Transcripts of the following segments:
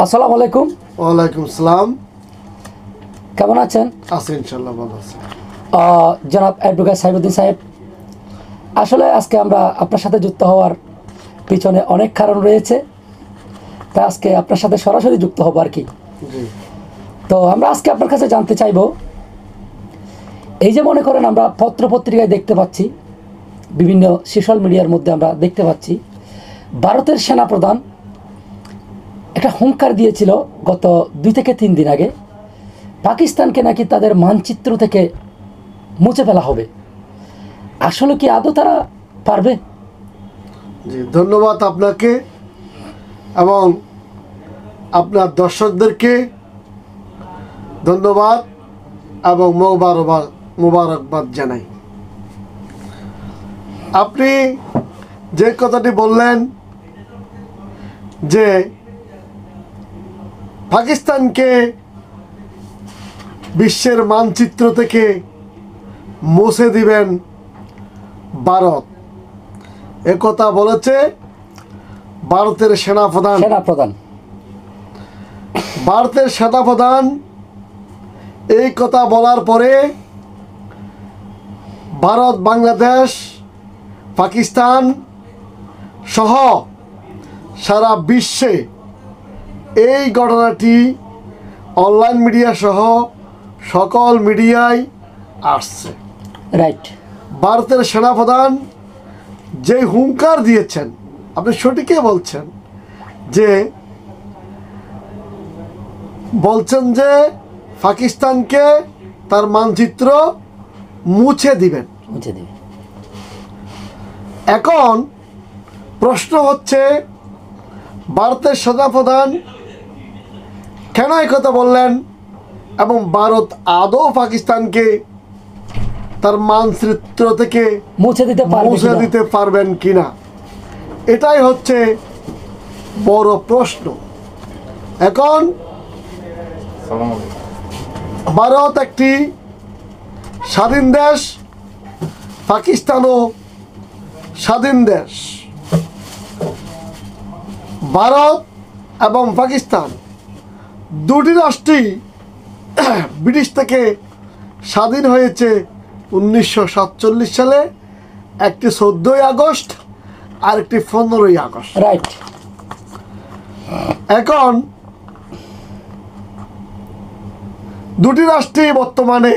আসসালামু আলাইকুম। ওয়ালাইকুম আসসালাম। কেমন আছেন? আছি ইনশাআল্লাহ, ভালো আছি। জনাব অ্যাডভোকেট সাইফুদ্দিন সাহেব, আসলে আজকে আমরা আপনার সাথে যুক্ত হওয়ার পিছনে অনেক কারণ রয়েছে, তাই আজকে আপনার সাথে সরাসরি যুক্ত হব আর কি। জি তো আমরা আজকে আপনার কাছে জানতে চাইব, এই যে মনে করেন আমরা পত্রপত্রিকায় দেখতে পাচ্ছি, বিভিন্ন সোশ্যাল মিডিয়ার মধ্যে আমরা দেখতে পাচ্ছি, ভারতের সেনাপ্রধান একটা হুঙ্কার দিয়েছিল গত 2 থেকে 3 দিন আগে, পাকিস্তানকে নাকি তাদের মানচিত্র থেকে মুছে ফেলা হবে। আসলে কি আদৌ তারা পারবে? জি, ধন্যবাদ আপনাকে এবং আপনার দর্শকদেরকে ধন্যবাদ এবং মোবারকবাদ জানাই। আপনি যে কথাটি বললেন যে পাকিস্তানকে বিশ্বের মানচিত্র থেকে মুছে দিবেন ভারত, একথা বলেছে ভারতের সেনাপ্রধান। ভারতের সেনাপ্রধান এই কথা বলার পরে ভারত, বাংলাদেশ, পাকিস্তান সহ সারা বিশ্বে এই ঘটনাটি অনলাইন মিডিয়া সহ সকল মিডিয়ায় আসছে। রাইট। ভারতের সেনাপ্রধান যে হুঙ্কার দিয়েছেন, আপনি সঠিকই বলছেন, যে বলছেন যে পাকিস্তানকে তার মানচিত্র মুছে দিবেন। এখন প্রশ্ন হচ্ছে, ভারতের সেনাপ্রধান কেন এই কথা বললেন এবং ভারত আদৌ পাকিস্তানকে তার মানচিত্র থেকে মুছে দিতে পারবেন কিনা, এটাই হচ্ছে বড় প্রশ্ন। এখন ভারত একটি স্বাধীন দেশ, পাকিস্তানও স্বাধীন দেশ। ভারত এবং পাকিস্তান দুটি রাষ্ট্রই ব্রিটিশ থেকে স্বাধীন হয়েছে 1947 সালে, একটি 14ই আগস্ট আর একটি 15ই আগস্ট। রাইট। এখন দুটি রাষ্ট্রই বর্তমানে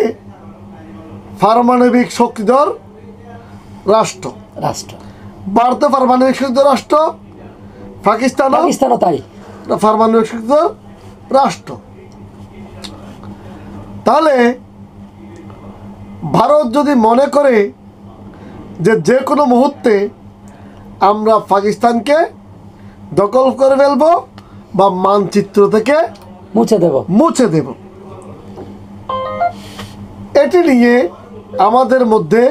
পারমাণবিক শক্তিধর রাষ্ট্র। ভারতে পারমাণবিক শক্তিধর রাষ্ট্র, পাকিস্তানও তাই পারমাণবিক শক্তিধর রাষ্ট্র। তাহলে ভারত যদি মনে করে যে কোনো মুহূর্তে আমরা পাকিস্তানকে দখল করে ফেলবো বা মানচিত্র থেকে মুছে দেব, এটি নিয়ে আমাদের মধ্যে,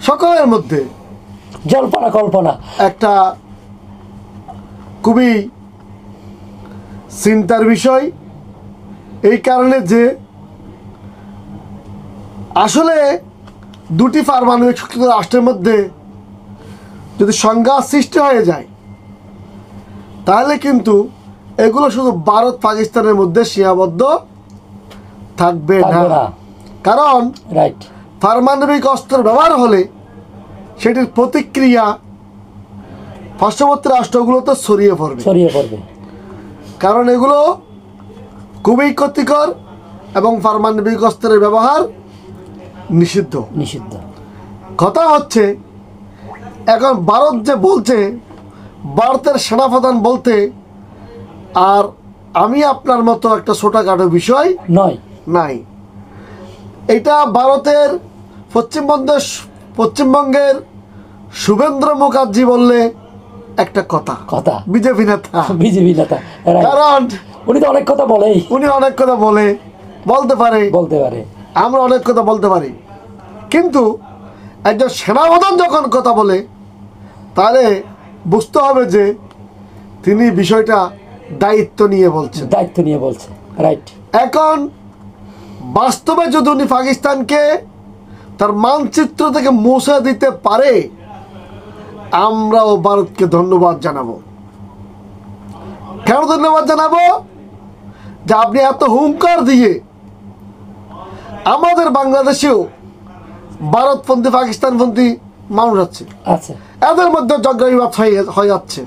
সকলের মধ্যে জল্পনা কল্পনা, একটা খুবই চিন্তার বিষয়। এই কারণে যে আসলে দুটি পারমাণবিক শক্তিধর রাষ্ট্রের মধ্যে যদি সংঘাত সৃষ্টি হয়ে যায়, তাহলে কিন্তু এগুলো শুধু ভারত পাকিস্তানের মধ্যে সীমাবদ্ধ থাকবে না। কারণ পারমাণবিক অস্ত্র ব্যবহার হলে সেটির প্রতিক্রিয়া পার্শ্ববর্তী রাষ্ট্রগুলোতে ছড়িয়ে পড়বে। কারণ এগুলো খুবই ক্ষতিকর এবং পারমাণবিক অস্ত্রের ব্যবহার নিষিদ্ধ। কথা হচ্ছে, এখন ভারত যে বলছে, ভারতের সেনাপ্রধান বলতে, আর আমি আপনার মতো একটা ছোটখাটো বিষয় নাই। এটা ভারতের পশ্চিমবঙ্গের শুভেন্দ্র মুখার্জি বললে একটা কথা, বিজেপি নেতা। কারণ উনি অনেক কথা বলতে পারে, আমরা অনেক কথা বলতে পারি, কিন্তু একজন সেনাপ্রধান যখন কথা বলে, তাহলে বুঝতে হবে যে তিনি বিষয়টা দায়িত্ব নিয়ে বলছে। রাইট। এখন বাস্তবে যদি উনি পাকিস্তানকে তার মানচিত্র থেকে মুছে দিতে পারে, আমরাও ভারতকে ধন্যবাদ জানাবো। কেন ধন্যবাদ জানাবো? যে আপনি এত হুঙ্কার দিয়ে আমাদের বাংলাদেশেও ভারতপন্থী পাকিস্তানপন্থী মানুষ আছে, আচ্ছা, এদের মধ্যে ঝগড়া বিবাদ হয়ে যাচ্ছে।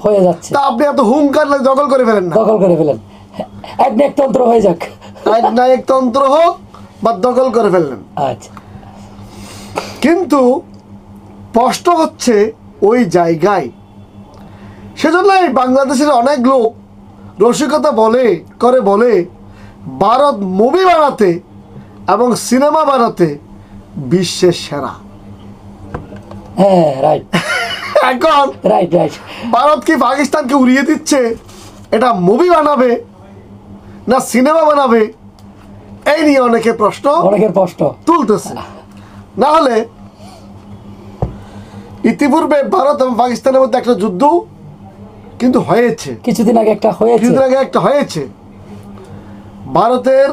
তা আপনি এত হুঙ্কার দখল করে ফেলেন না, দখল করে ফেলেন, একতন্ত্র হয়ে যাক, একতন্ত্র হোক বা দখল করে ফেললেন। আচ্ছা, কিন্তু প্রশ্ন হচ্ছে ওই জায়গায়, সেজন্যই বাংলাদেশের অনেক লোক রসিকতা বলে ভারত মুভি বানাতে এবং সিনেমা বানাতে বিশ্বের সেরা। হ্যাঁ, রাইট। এখন রাইট রাইট ভারত কি পাকিস্তানকে উড়িয়ে দিচ্ছে? এটা মুভি বানাবে না সিনেমা বানাবে, এই নিয়ে অনেকের প্রশ্ন তুলতেছে। না হলে ইতিপূর্বে ভারত এবং পাকিস্তানের মধ্যে একটা যুদ্ধ কিন্তু হয়েছে, কিছুদিন আগে একটা হয়েছে। ভারতের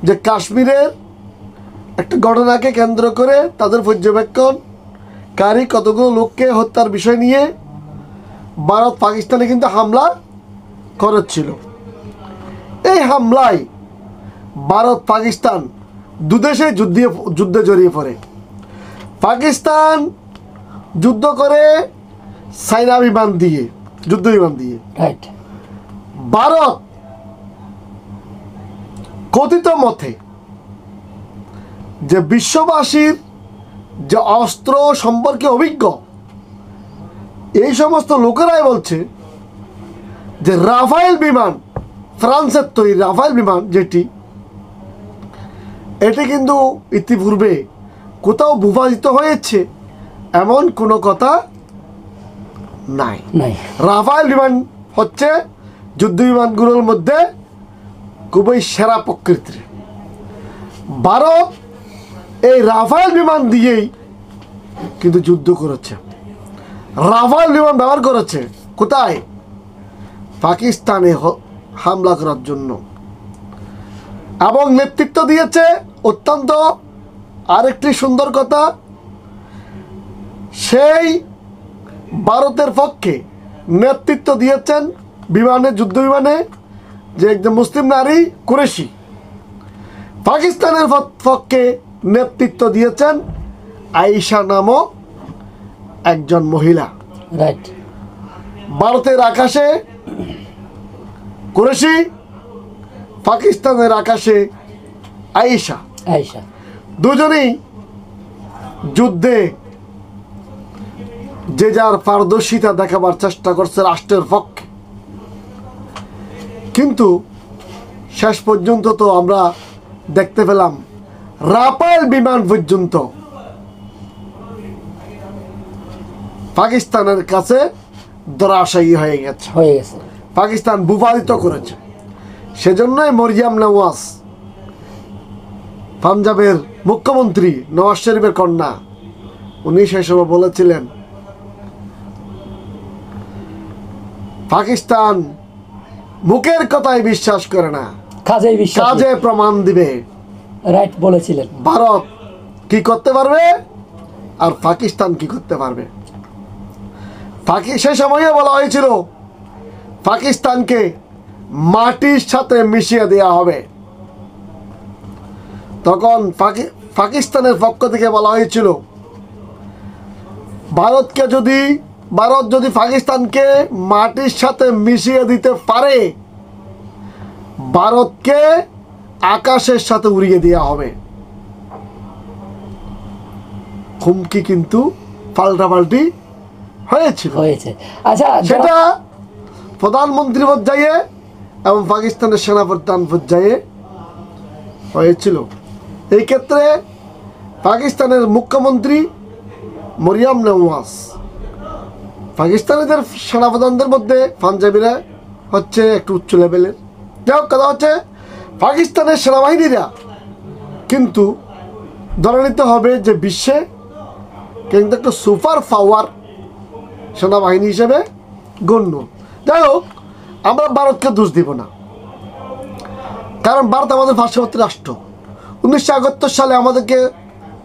যে কাশ্মীরের একটা ঘটনাকে কেন্দ্র করে তাদের পর্যবেক্ষণকারী কতগুলো লোককে হত্যার বিষয় নিয়ে ভারত পাকিস্তানে কিন্তু হামলা করেছিল। এই হামলায় ভারত পাকিস্তান দুদেশে যুদ্ধে জড়িয়ে পড়ে। পাকিস্তান যুদ্ধ করে চায়না যুদ্ধ বিমান দিয়ে। ভারত কথিত মতে যে বিশ্ববাসীর যে অস্ত্র সম্পর্কে অভিজ্ঞ, এই সমস্ত লোকেরাই বলছে যে রাফায়েল বিমান, ফ্রান্সের তৈরি রাফায়েল বিমান এটি কিন্তু ইতিপূর্বে কোথাও ভূপাতিত হয়েছে এমন কোনো কথা নাই। রাফায়েল বিমান হচ্ছে যুদ্ধ বিমানগুলোর মধ্যে খুবই সেরা প্রকৃতির। ভারত এই রাফায়েল বিমান দিয়েই কিন্তু যুদ্ধ করেছে, রাফায়েল বিমান ব্যবহার করেছে কোথায়? পাকিস্তানে হামলা করার জন্য। এবং নেতৃত্ব দিয়েছে অত্যন্ত আরেকটি সুন্দর কথা, সেই ভারতের পক্ষে নেতৃত্ব দিয়েছেন যুদ্ধ বিমানে যে একজন মুসলিম নারী কুরেশি। পাকিস্তানের পক্ষে নেতৃত্ব দিয়েছেন আয়েশা নামক একজন মহিলা। ভারতের আকাশে কুরেশি, পাকিস্তানের আকাশে আয়েশা। দুজনেই যুদ্ধে যে যার পারদর্শিতা দেখাবার চেষ্টা করছে রাষ্ট্রের পক্ষে। কিন্তু শেষ পর্যন্ত তো আমরা দেখতে পেলাম রাফায়েল বিমান পর্যন্ত পাকিস্তানের কাছে ধরাশায়ী হয়ে গেছে, পাকিস্তান ভূপাতিত করেছে। সেজন্যই মরিয়াম নওয়াজ, পাঞ্জাবের মুখ্যমন্ত্রী নওয়াজ শরীফের কন্যা, উনি সেই সময় বলেছিলেন পাকিস্তান মুখের কথায় বিশ্বাস করে না, কাজে প্রমাণ দিবে। বলেছিলেন ভারত কি করতে পারবে আর পাকিস্তান কি করতে পারবে। সেই সময়ে বলা হয়েছিল পাকিস্তানকে মাটির সাথে মিশিয়ে দেওয়া হবে। তখন পাকিস্তানের পক্ষ থেকে বলা হয়েছিল ভারত যদি পাকিস্তানকে মাটির সাথে মিশিয়ে দিতে পারে, ভারতকে আকাশের সাথে উড়িয়ে দেওয়া হবে। হুমকি কিন্তু পাল্টাপাল্টি হয়েছে। আচ্ছা, সেটা প্রধানমন্ত্রী পর্যায়ে এবং পাকিস্তানের সেনাপ্রধান পর্যায়ে হয়েছিল। এই ক্ষেত্রে পাকিস্তানের মুখ্যমন্ত্রী মরিয়াম নওয়াজ, পাকিস্তানিদের সেনাপ্রধানদের মধ্যে পাঞ্জাবিরা হচ্ছে একটু উচ্চ লেভেলের। যাই হোক, কথা হচ্ছে পাকিস্তানের সেনাবাহিনীরা কিন্তু ধরে নিতে হবে যে বিশ্বে কিন্তু একটা সুপার পাওয়ার সেনাবাহিনী হিসেবে গণ্য। যাই হোক, আমরা ভারতকে দোষ দিব না, কারণ ভারত আমাদের পার্শ্ববর্তী রাষ্ট্র। 1971 সালে আমাদেরকে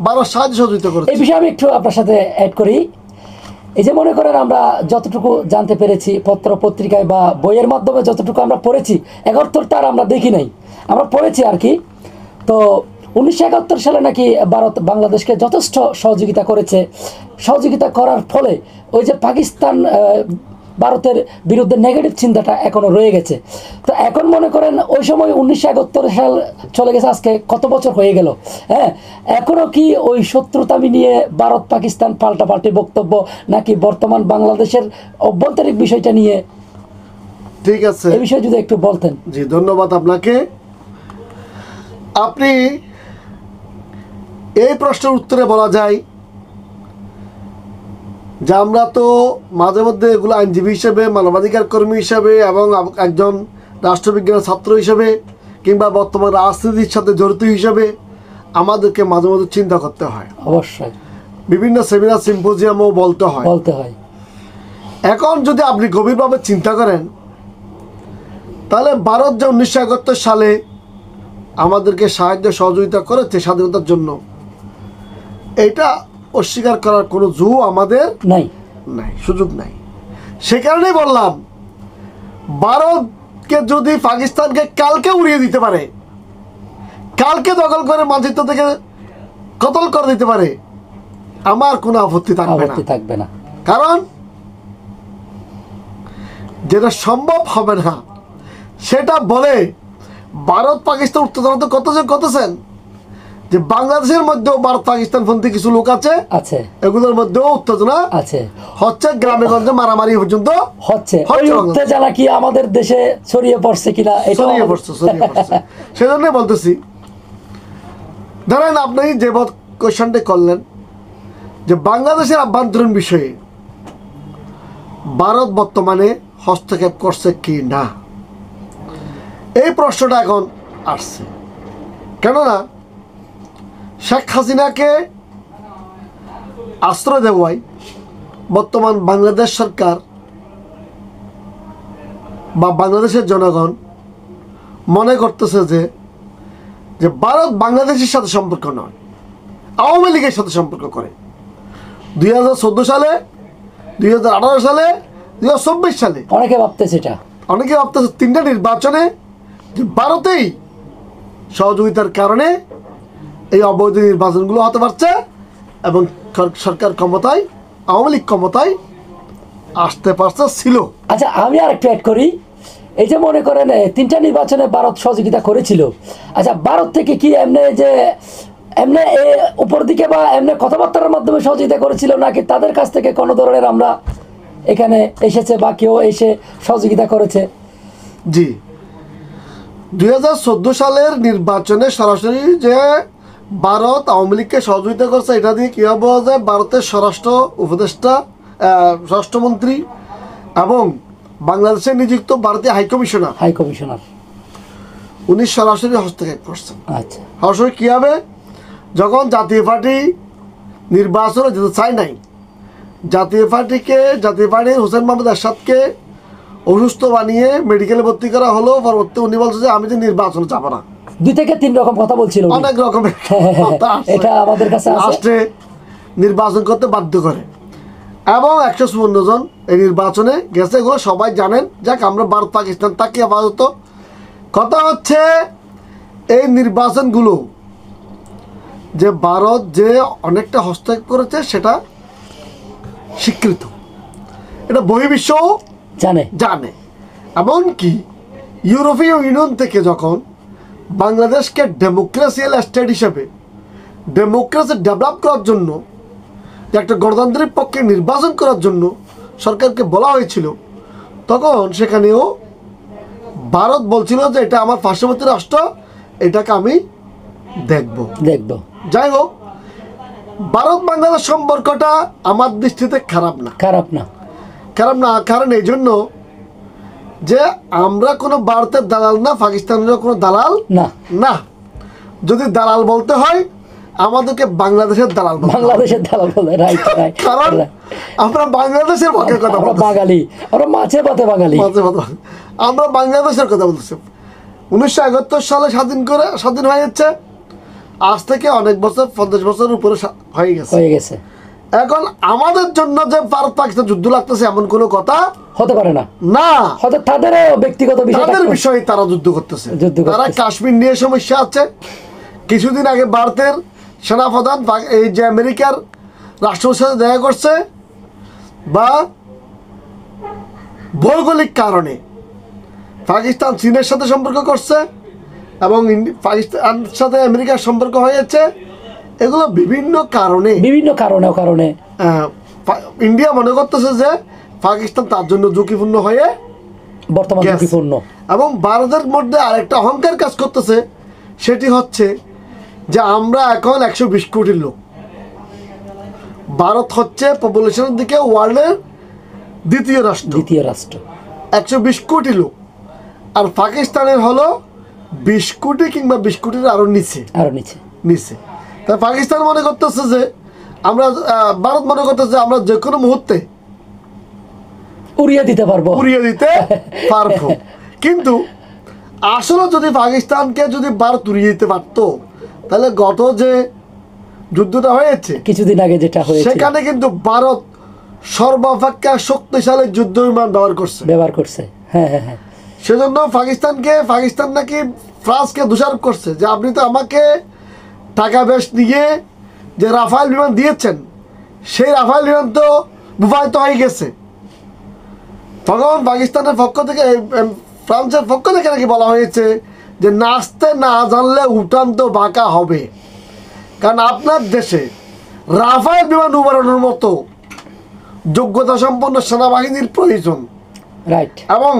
ভারত সাহায্য সহযোগিতা করেছে। এই বিষয়ে আমি একটু আপনার সাথে অ্যাড করি এই যে মনে করেন আমরা যতটুকু জানতে পেরেছি পত্র পত্রিকায় বা বইয়ের মাধ্যমে যতটুকু আমরা পড়েছি, 71 তার আমরা দেখি নাই, আমরা পড়েছি আর কি। তো 1971 সালে নাকি ভারত বাংলাদেশকে যথেষ্ট সহযোগিতা করেছে। সহযোগিতা করার ফলে ওই যে পাকিস্তান ভারতের বিরুদ্ধে নেগেটিভ চিন্তাটা এখনো রয়ে গেছে। তো এখন মনে করেন ওই সময় 1971 সাল চলে গেছে, আজকে কত বছর হয়ে গেল, হ্যাঁ, এখনো কি ওই শত্রুতামি নিয়ে ভারত পাকিস্তান পাল্টাপাল্টি বক্তব্য, নাকি বর্তমান বাংলাদেশের অভ্যন্তরীণ বিষয়টা নিয়ে? ঠিক আছে, এই বিষয়ে যদি একটু বলতেন। জি ধন্যবাদ আপনাকে। আপনি এই প্রশ্নের উত্তরে বলা যায় যে আমরা তো মাঝে মধ্যে এগুলো আইনজীবী হিসেবে, মানবাধিকার কর্মী হিসেবে এবং একজন রাষ্ট্রবিজ্ঞানের ছাত্র হিসেবে কিংবা বর্তমান রাজনীতির সাথে জড়িত হিসেবে আমাদেরকে মাঝে মধ্যে চিন্তা করতে হয়। অবশ্যই বিভিন্ন সেমিনার সিম্পোজিয়ামও বলতে হয়। এখন যদি আপনি গভীরভাবে চিন্তা করেন, তাহলে ভারত যে 1971 সালে আমাদেরকে সাহায্য সহযোগিতা করেছে স্বাধীনতার জন্য, এটা অস্বীকার করার কোনো জো আমাদের নাই, সুযোগ নাই। সে কারণেই বললাম, ভারতকে যদি পাকিস্তানকে কালকে উড়িয়ে দিতে পারে, কালকে দখল করে মানচিত্র থেকে কতল করে দিতে পারে, আমার কোনো আপত্তি থাকবে না। কারণ যেটা সম্ভব হবে না সেটা বলে ভারত পাকিস্তান উত্তেজনা তো কতজন করতেছেন যে বাংলাদেশের মধ্যেও ভারত পাকিস্তান পন্থী কিছু লোক আছে, এগুলোর মধ্যেও উত্তেজনা হচ্ছে, গ্রামে গঞ্জে মারামারি পর্যন্ত হচ্ছে। উত্তেজনা কি আমাদের দেশে ছড়িয়ে পড়ছে কিনা, ছড়িয়ে পড়ছে। সেজন্য বলতেছি, ধরেন আপনি যে কোয়েশ্চনটা করলেন যে বাংলাদেশের আভ্যন্তরীণ বিষয়ে ভারত বর্তমানে হস্তক্ষেপ করছে কি না, এই প্রশ্নটা এখন আসছে। কেননা শেখ হাসিনাকে আশ্রয় দেওয়ায় বর্তমান বাংলাদেশ সরকার বা বাংলাদেশের জনগণ মনে করতেছে যে ভারত বাংলাদেশের সাথে সম্পর্ক নয়, আওয়ামী লীগের সাথে সম্পর্ক করে। 2014 সালে, 2018 সালে, 2024 সালে অনেকে ভাবতেছে তিনটা নির্বাচনে যে ভারতেই সহযোগিতার কারণে এই অবৈধ নির্বাচনগুলো হতে পারছে এবং সরকার ক্ষমতায়, আওয়ামী লীগ ক্ষমতায় আসতে পারছে ছিল। আচ্ছা, আমি আর একটু অ্যাড করি। এই যে মনে করেন 3টা নির্বাচনে ভারত সহযোগিতা করেছিল, আচ্ছা ভারত থেকে কি এমনি উপর দিকে বা এমনি কথাবার্তার মাধ্যমে সহযোগিতা করেছিল, নাকি তাদের কাছ থেকে কোনো ধরনের আমরা এখানে এসেছে বা কেউ এসে সহযোগিতা করেছে? জি, 2014 সালের নির্বাচনে সরাসরি যে ভারত আওয়ামী লীগকে সহযোগিতা করছে, এটা দিয়ে কী হবে যে ভারতের স্বরাষ্ট্র উপদেষ্টা, স্বরাষ্ট্রমন্ত্রী এবং বাংলাদেশে নিযুক্ত ভারতীয় হাইকমিশনার উনি সরাসরি হস্তক্ষেপ করছেন। আচ্ছা, সরাসরি কী হবে, যখন জাতীয় পার্টি নির্বাচনে যেতে চায় নাই, জাতীয় পার্টির হোসেন মোহাম্মদ এরশাদকে অসুস্থ বানিয়ে মেডিকেলে ভর্তি করা হলো, পরবর্তী উনি বলছে যে আমি তো নির্বাচনে যাবো না। 2 থেকে 3 রকম কথা বলছিল, অনেক রকমের এটা আমাদের কাছে লাস্টে নির্বাচন করতে বাধ্য করে এবং 154 জন এই নির্বাচনে গেছে, এগুলো সবাই জানেন। যাক, আমরা ভারত পাকিস্তান তাকে আপাতত কথা হচ্ছে এই নির্বাচনগুলো যে ভারত যে অনেকটা হস্তক্ষেপ করেছে সেটা স্বীকৃত, এটা বহির্বিশ্বও জানে। এমনকি ইউরোপীয় ইউনিয়ন থেকে যখন বাংলাদেশকে ডেমোক্রেসিয়াল স্টেট হিসেবে ডেমোক্রেসি ডেভেলপ করার জন্য, যে একটা গণতান্ত্রিক পক্ষে নির্বাচন করার জন্য সরকারকে বলা হয়েছিল, তখন সেখানেও ভারত বলছিল যে এটা আমার পার্শ্ববর্তী রাষ্ট্র, এটাকে আমি দেখব। যাই হোক, ভারত বাংলাদেশ সম্পর্কটা আমার দৃষ্টিতে খারাপ না। কারণ এই জন্য যে আমরা কোনো ভারতের দালাল না, পাকিস্তানের কোনো দালাল না। যদি দালাল বলতে হয় আমাদেরকে বাংলাদেশের দালাল বলে, কারণ আমরা বাংলাদেশের পক্ষে কথা বলছি, আমরা বাংলাদেশের কথা বলছি। 1971 সালে স্বাধীন হয়ে যাচ্ছে, আজ থেকে অনেক বছর, 50 বছরের উপরে হয়ে গেছে। এখন আমাদের জন্য যে ভারত পাকিস্তান যুদ্ধ লাগতেছে এমন কোনো কথা হতে পারে না, না। হয়তো তাদেরও ব্যক্তিগত তাদের বিষয়ে তারা যুদ্ধ করতেছে, তারা কাশ্মীর নিয়ে সমস্যা আছে। কিছুদিন আগে ভারতের সেনাপ্রধান এই যে আমেরিকার রাষ্ট্রপতির সাথে দেখা করছে, বা ভৌগোলিক কারণে পাকিস্তান চীনের সাথে সম্পর্ক করছে এবং পাকিস্তানের সাথে আমেরিকার সম্পর্ক হয়েছে। এগুলো বিভিন্ন কারণে ইন্ডিয়া মনে করতেছে যে পাকিস্তান তার জন্য ঝুঁকিপূর্ণ হয়ে বর্তমান ঝুঁকিপূর্ণ। এবং ভারতের মধ্যে আরেকটা অহংকার কাজ করতেছে, সেটি হচ্ছে যে আমরা এখন 120 কোটি লোক। ভারত হচ্ছে পপুলেশনের দিকে ওয়ার্ল্ডের দ্বিতীয় রাষ্ট্র, 120 কোটি লোক। আর পাকিস্তানের হলো 20 কোটি কিংবা 20 কোটির আরো নিচে। তা পাকিস্তান মনে করতেছে যে আমরা, ভারত মনে করতেছে আমরা যে কোনো মুহূর্তে উড়িয়ে দিতে পারবো। কিন্তু আসলে যদি পাকিস্তানকে যদি ভারত উড়িয়ে দিতে পারতো, তাহলে গত যে যুদ্ধটা হয়েছে কিছুদিন আগে যেটা হয়েছে, সেখানে কিন্তু ভারত সর্বাপেক্ষা শক্তিশালী যুদ্ধ বিমান ব্যবহার করছে। হ্যাঁ। সেজন্য পাকিস্তান নাকি ফ্রান্সকে দোষারোপ করছে যে আপনি তো আমাকে টাকা বেশ দিয়ে যে রাফায়েল বিমান দিয়েছেন, সেই রাফায়েল বিমান তো বিবাহিত হয়ে গেছে। তখন পাকিস্তানের পক্ষ থেকে, ফ্রান্সের পক্ষ থেকে নাকি বলা হয়েছে যে নাচতে না জানলে উঠান তো বাঁকা হবে, কারণ আপনার দেশে রাফায়েল বিমান উড়ানোর মতো যোগ্যতা সম্পন্ন সেনাবাহিনীর প্রয়োজন। এবং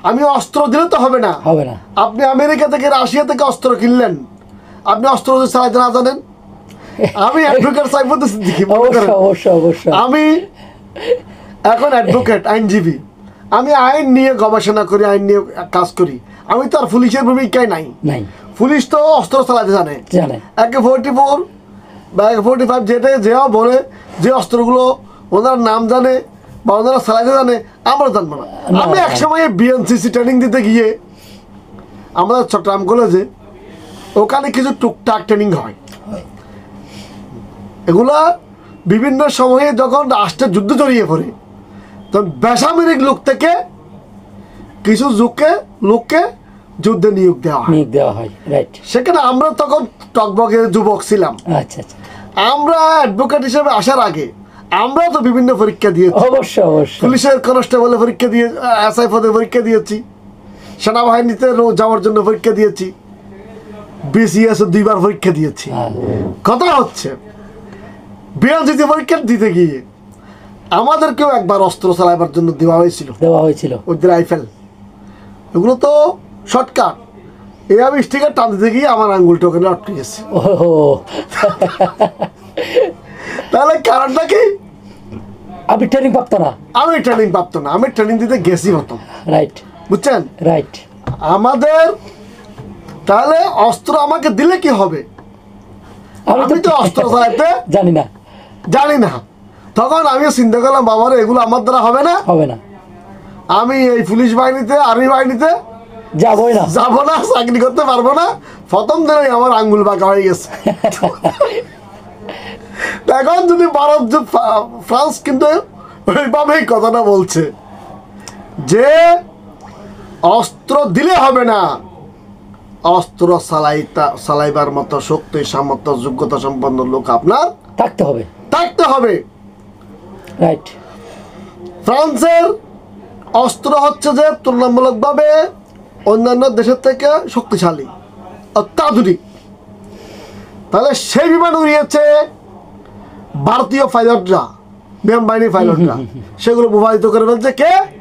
আমি অস্ত্র দিলে তো হবে না। আপনি আমেরিকা থেকে, রাশিয়া থেকে অস্ত্র কিনলেন, আপনি অস্ত্র যদি চালাইতে না জানেন। আমি অ্যাডভোকেট সাইফুদ্দিন সিদ্দিকী, আমি এখন অ্যাডভোকেট, আইনজীবী, আমি আইন নিয়ে গবেষণা করি, আইন নিয়ে কাজ করি। আমি তো আর পুলিশের ভূমিকায় নাই। পুলিশ তো অস্ত্র চালাতে জানে, AK-44 বা AK-45 যেটা যেও বলে, যে অস্ত্রগুলো ওনার নাম জানে বা ওনারা চালাতে জানে, আমরা জানবো না। আমি একসময় BNCC ট্রেনিং দিতে গিয়ে আমাদের চট্টগ্রাম কলেজে, ওখানে কিছু টুকটাক ট্রেনিং হয়। এগুলা বিভিন্ন সময়ে যখন রাষ্ট্রের যুদ্ধ জড়িয়ে পড়ে, তখন বেসামরিক লোক থেকে কিছু লোককে যুদ্ধে নিয়োগ দেওয়া হয়। সেখানে আমরা তখন টকবকে যুবক ছিলাম। আমরা অ্যাডভোকেট হিসেবে আসার আগে আমরা তো বিভিন্ন পরীক্ষা দিয়েছি। পুলিশের কনস্টেবলের পরীক্ষা দিয়ে, SI পদের পরীক্ষা দিয়েছি, সেনাবাহিনীতে যাওয়ার জন্য পরীক্ষা দিয়েছি, BCS 2বার পরীক্ষা দিয়েছি। কথা হচ্ছে BNCC পরীক্ষা দিতে গিয়ে আমাদেরকেও একবার অস্ত্র চালাবার জন্য দেওয়া হয়েছিল ওই রাইফেল। এগুলো তো শর্টকাট। আমি স্টিকার টান দিতে গিয়ে আমার আঙ্গুলটা ওখানে আটকে গেছে। তাহলে কারণটা কি? আমি ট্রেনিং প্রাপ্ত না, আমি ট্রেনিং দিতে গেছি মতন। বুঝছেন? আমাদের তাহলে অস্ত্র আমাকে দিলে কি হবে? আমি তো অস্ত্র চালাতে জানি না। তখন আমি চিন্তা করলাম, বাবারে এগুলো আমার দ্বারা হবে না। আমি এই পুলিশ বাহিনীতে, আর্মি বাহিনীতে যাবো না, চাকরি করতে পারবো না। প্রথম দিনেই আমার আঙ্গুল বাঁকা হয়ে গেছে। এখন যদি ফ্রান্স কিন্তু ওইভাবেই কথাটা বলছে যে অস্ত্র দিলে হবে না, অস্ত্র চালাইবার মতো শক্তি, সামর্থ্য, যোগ্যতা সম্পন্ন লোক আপনার থাকতে হবে। ফ্রান্সের অস্ত্র হচ্ছে যে তুলনামূলকভাবে অন্যান্য দেশের থেকে শক্তিশালী, অত্যাধুনিক। তাহলে সেই বিমান উড়িয়েছে ভারতীয় পাইলটরা, বিমান বাহিনীর পাইলটরা, সেগুলো প্রভাবিত করে ফেলছে কে?